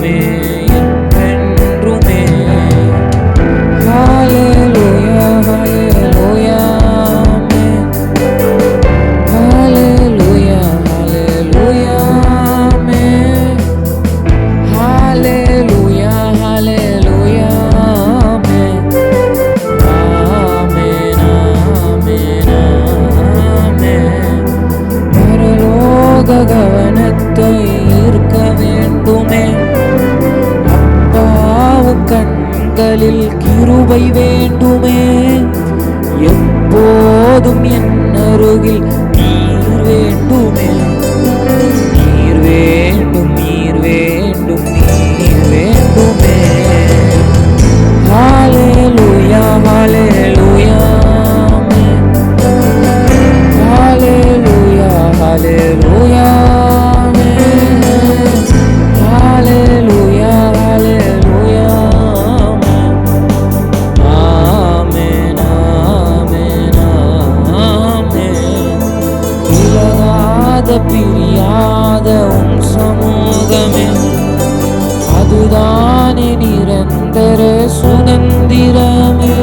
வேண்டுமே என்றென்றுமே. ஹல்லேலூயா ஹல்லேலூயா ஆமென். ஹல்லேலூயா ஹல்லேலூயா ஆமென். ஹல்லேலூயா ஹல்லேலூயா ஆமென். ஆமென் ஆமென் ஆமென். பரலோக கவனத்தை ஈர்க்க வேண்டுமே. அப்பாவும் கண்களில் கிருபை வேண்டுமே. எப்போதும் என் அருகில் நீர் வேண்டுமே. நீர் வேண்டும் நீர் வேண்டும் நீர் வேண்டுமே. ஹல்லேலூயா ஹல்லேலூயா ஆமென். ஹல்லேலூயா ஹல்லேலூயா ஆமென். ஹல்லேலூயா ஹல்லேலூயா ஆமென். ஆமென் ஆமென் ஆமென். விலகாத பிரியாத உம் சமூகமே, அதுதானே நிரந்தர சுதந்திரமே.